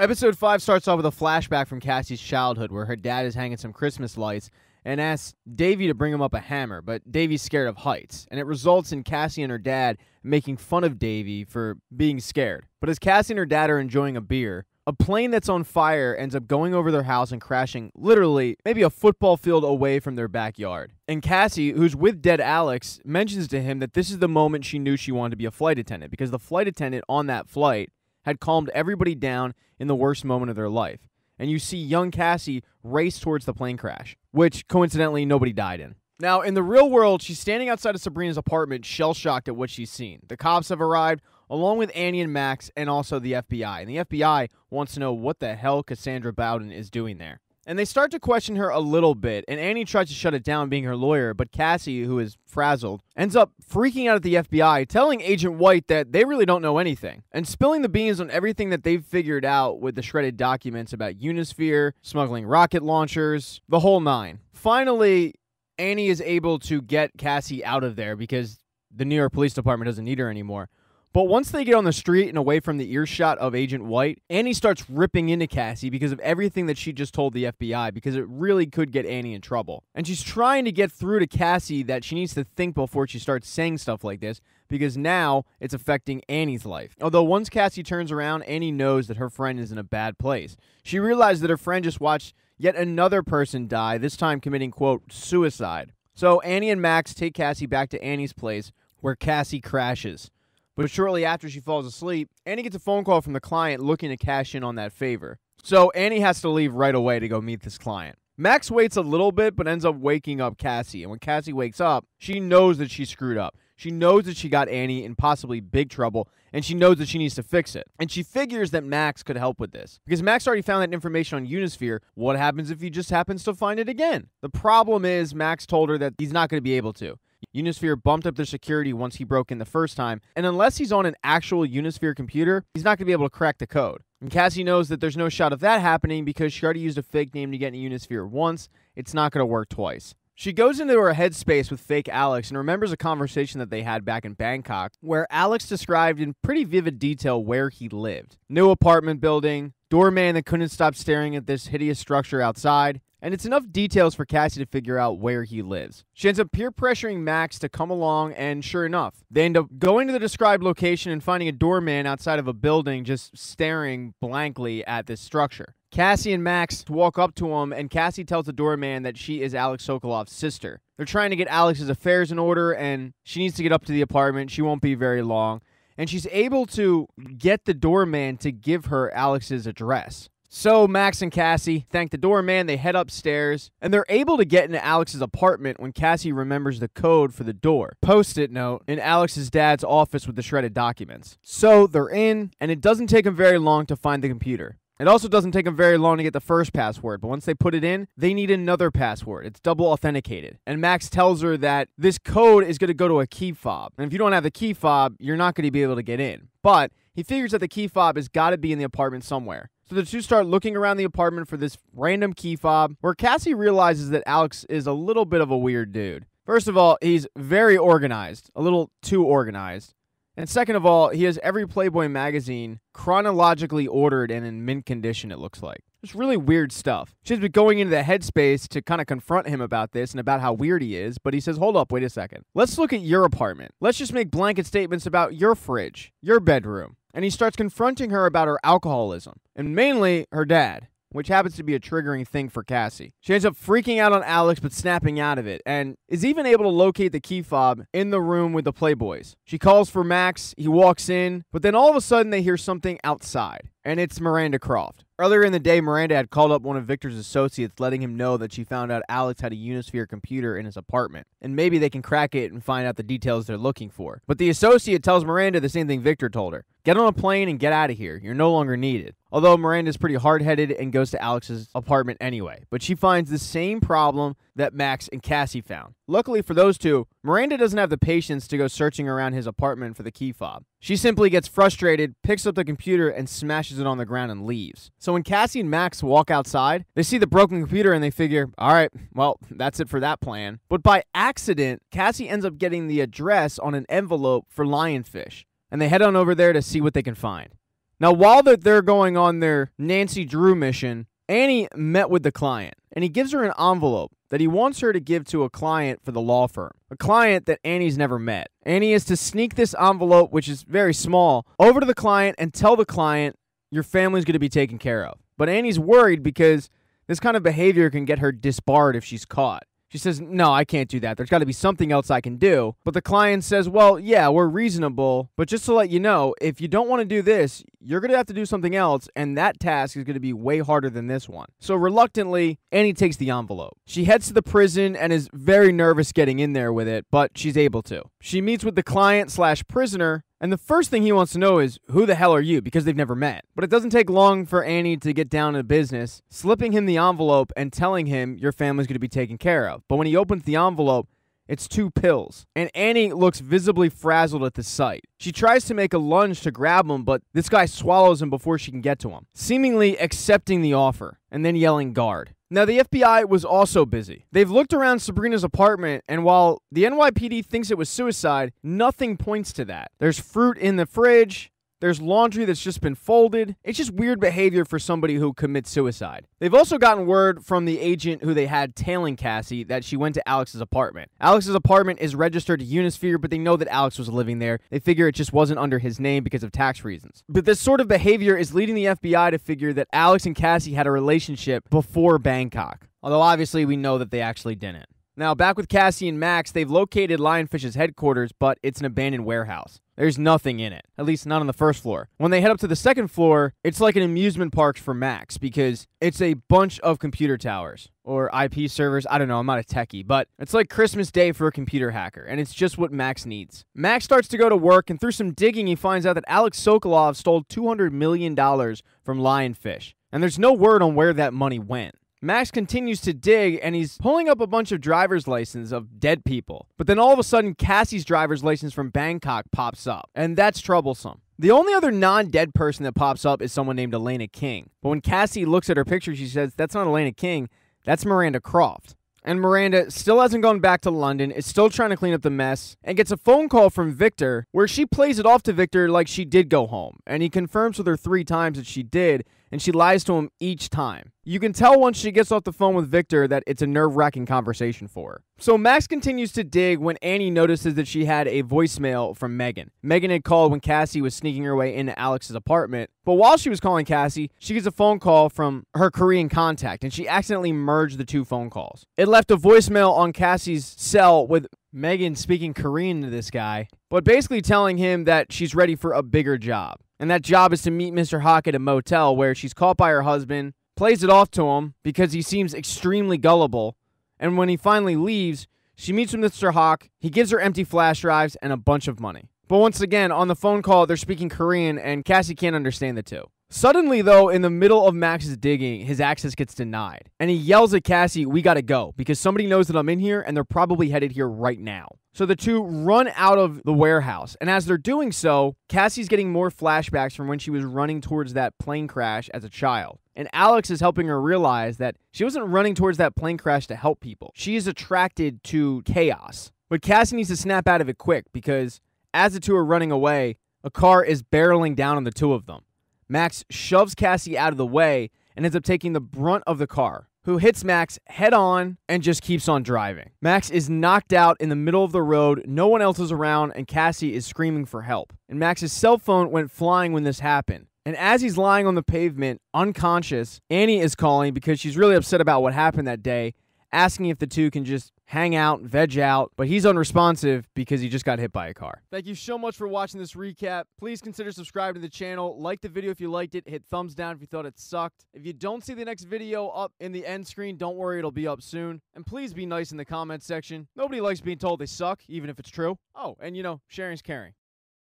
Episode 5 starts off with a flashback from Cassie's childhood where her dad is hanging some Christmas lights and asks Davy to bring him up a hammer, but Davy's scared of heights, and it results in Cassie and her dad making fun of Davy for being scared. But as Cassie and her dad are enjoying a beer, a plane that's on fire ends up going over their house and crashing literally maybe a football field away from their backyard. And Cassie, who's with dead Alex, mentions to him that this is the moment she knew she wanted to be a flight attendant because the flight attendant on that flight had calmed everybody down in the worst moment of their life. And you see young Cassie race towards the plane crash, which coincidentally nobody died in. Now, in the real world, she's standing outside of Sabrina's apartment, shell-shocked at what she's seen. The cops have arrived, along with Annie and Max, and also the FBI. And the FBI wants to know what the hell Cassandra Bowden is doing there. And they start to question her a little bit, and Annie tries to shut it down being her lawyer, but Cassie, who is frazzled, ends up freaking out at the FBI, telling Agent White that they really don't know anything, and spilling the beans on everything that they've figured out with the shredded documents about Unisphere, smuggling rocket launchers, the whole nine. Finally, Annie is able to get Cassie out of there because the New York Police Department doesn't need her anymore. But once they get on the street and away from the earshot of Agent White, Annie starts ripping into Cassie because of everything that she just told the FBI, because it really could get Annie in trouble. And she's trying to get through to Cassie that she needs to think before she starts saying stuff like this, because now it's affecting Annie's life. Although once Cassie turns around, Annie knows that her friend is in a bad place. She realized that her friend just watched yet another person die, this time committing, quote, suicide. So Annie and Max take Cassie back to Annie's place, where Cassie crashes. But shortly after she falls asleep, Annie gets a phone call from the client looking to cash in on that favor. So Annie has to leave right away to go meet this client. Max waits a little bit, but ends up waking up Cassie. And when Cassie wakes up, she knows that she screwed up. She knows that she got Annie in possibly big trouble, and she knows that she needs to fix it. And she figures that Max could help with this, because Max already found that information on Unisphere. What happens if he just happens to find it again? The problem is Max told her that he's not going to be able to. Unisphere bumped up their security once he broke in the first time, and unless he's on an actual Unisphere computer, he's not going to be able to crack the code. And Cassie knows that there's no shot of that happening because she already used a fake name to get into Unisphere once. It's not going to work twice. She goes into her headspace with fake Alex and remembers a conversation that they had back in Bangkok where Alex described in pretty vivid detail where he lived. New apartment building, doorman that couldn't stop staring at this hideous structure outside, and it's enough details for Cassie to figure out where he lives. She ends up peer pressuring Max to come along, and sure enough, they end up going to the described location and finding a doorman outside of a building just staring blankly at this structure. Cassie and Max walk up to him, and Cassie tells the doorman that she is Alex Sokolov's sister. They're trying to get Alex's affairs in order, and she needs to get up to the apartment. She won't be very long. And she's able to get the doorman to give her Alex's address. So Max and Cassie thank the doorman, they head upstairs, and they're able to get into Alex's apartment when Cassie remembers the code for the door. Post-it note in Alex's dad's office with the shredded documents. So they're in, and it doesn't take them very long to find the computer. It also doesn't take them very long to get the first password, but once they put it in, they need another password. It's double authenticated. And Max tells her that this code is going to go to a key fob. And if you don't have the key fob, you're not going to be able to get in. But he figures that the key fob has got to be in the apartment somewhere. So the two start looking around the apartment for this random key fob, where Cassie realizes that Alex is a little bit of a weird dude. First of all, he's very organized, a little too organized. And second of all, he has every Playboy magazine chronologically ordered and in mint condition, it looks like. It's really weird stuff. She's been going into the headspace to kind of confront him about this and about how weird he is, but he says, hold up, wait a second. Let's look at your apartment. Let's just make blanket statements about your fridge, your bedroom. And he starts confronting her about her alcoholism, and mainly her dad, which happens to be a triggering thing for Cassie. She ends up freaking out on Alex, but snapping out of it, and is even able to locate the key fob in the room with the Playboys. She calls for Max, he walks in, but then all of a sudden they hear something outside, and it's Miranda Croft. Earlier in the day, Miranda had called up one of Victor's associates, letting him know that she found out Alex had a Unisphere computer in his apartment, and maybe they can crack it and find out the details they're looking for. But the associate tells Miranda the same thing Victor told her. Get on a plane and get out of here. You're no longer needed. Although Miranda's pretty hard-headed and goes to Alex's apartment anyway. But she finds the same problem that Max and Cassie found. Luckily for those two, Miranda doesn't have the patience to go searching around his apartment for the key fob. She simply gets frustrated, picks up the computer, and smashes it on the ground and leaves. So when Cassie and Max walk outside, they see the broken computer and they figure, all right, well, that's it for that plan. But by accident, Cassie ends up getting the address on an envelope for Lionfish. And they head on over there to see what they can find. Now, while they're going on their Nancy Drew mission, Annie met with the client, and he gives her an envelope that he wants her to give to a client for the law firm, a client that Annie's never met. Annie is to sneak this envelope, which is very small, over to the client and tell the client, your family's going to be taken care of. But Annie's worried because this kind of behavior can get her disbarred if she's caught. She says, no, I can't do that. There's got to be something else I can do. But the client says, well, yeah, we're reasonable. But just to let you know, if you don't want to do this, you're going to have to do something else. And that task is going to be way harder than this one. So reluctantly, Annie takes the envelope. She heads to the prison and is very nervous getting in there with it, but she's able to. She meets with the client/prisoner. And the first thing he wants to know is, who the hell are you? Because they've never met. But it doesn't take long for Annie to get down to business, slipping him the envelope and telling him your family's going to be taken care of. But when he opens the envelope, it's 2 pills. And Annie looks visibly frazzled at the sight. She tries to make a lunge to grab him, but this guy swallows him before she can get to him, seemingly accepting the offer and then yelling guard. Now, the FBI was also busy. They've looked around Sabrina's apartment, and while the NYPD thinks it was suicide, nothing points to that. There's fruit in the fridge. There's laundry that's just been folded. It's just weird behavior for somebody who commits suicide. They've also gotten word from the agent who they had tailing Cassie that she went to Alex's apartment. Alex's apartment is registered to Unisphere, but they know that Alex was living there. They figure it just wasn't under his name because of tax reasons. But this sort of behavior is leading the FBI to figure that Alex and Cassie had a relationship before Bangkok. Although obviously we know that they actually didn't. Now, back with Cassie and Max, they've located Lionfish's headquarters, but it's an abandoned warehouse. There's nothing in it, at least not on the first floor. When they head up to the second floor, it's like an amusement park for Max because it's a bunch of computer towers or IP servers. I don't know, I'm not a techie, but it's like Christmas Day for a computer hacker, and it's just what Max needs. Max starts to go to work, and through some digging, he finds out that Alex Sokolov stole $200 million from Lionfish, and there's no word on where that money went. Max continues to dig, and he's pulling up a bunch of driver's licenses of dead people. But then all of a sudden, Cassie's driver's license from Bangkok pops up, and that's troublesome. The only other non-dead person that pops up is someone named Elena King. But when Cassie looks at her picture, she says, that's not Elena King, that's Miranda Croft. And Miranda still hasn't gone back to London, is still trying to clean up the mess, and gets a phone call from Victor, where she plays it off to Victor like she did go home. And he confirms with her 3 times that she did, and she lies to him each time. You can tell once she gets off the phone with Victor that it's a nerve-wracking conversation for her. So Max continues to dig when Annie notices that she had a voicemail from Megan. Megan had called when Cassie was sneaking her way into Alex's apartment, but while she was calling Cassie, she gets a phone call from her Korean contact, and she accidentally merged the 2 phone calls. It left a voicemail on Cassie's cell with Megan speaking Korean to this guy, but basically telling him that she's ready for a bigger job. And that job is to meet Mr. Hawk at a motel where she's caught by her husband, plays it off to him because he seems extremely gullible, and when he finally leaves, she meets with Mr. Hawk, he gives her empty flash drives and a bunch of money. But once again, on the phone call, they're speaking Korean, and Cassie can't understand the 2. Suddenly, though, in the middle of Max's digging, his access gets denied. And he yells at Cassie, we gotta go, because somebody knows that I'm in here, and they're probably headed here right now. So the 2 run out of the warehouse, and as they're doing so, Cassie's getting more flashbacks from when she was running towards that plane crash as a child. And Alex is helping her realize that she wasn't running towards that plane crash to help people. She is attracted to chaos. But Cassie needs to snap out of it quick, because as the 2 are running away, a car is barreling down on the 2 of them. Max shoves Cassie out of the way and ends up taking the brunt of the car, who hits Max head on and just keeps on driving. Max is knocked out in the middle of the road, no one else is around, and Cassie is screaming for help. And Max's cell phone went flying when this happened. And as he's lying on the pavement, unconscious, Annie is calling because she's really upset about what happened that day, asking if the 2 can just hang out, veg out, but he's unresponsive because he just got hit by a car. Thank you so much for watching this recap. Please consider subscribing to the channel. Like the video if you liked it. Hit thumbs down if you thought it sucked. If you don't see the next video up in the end screen, don't worry, it'll be up soon. And please be nice in the comments section. Nobody likes being told they suck, even if it's true. Oh, and sharing's caring.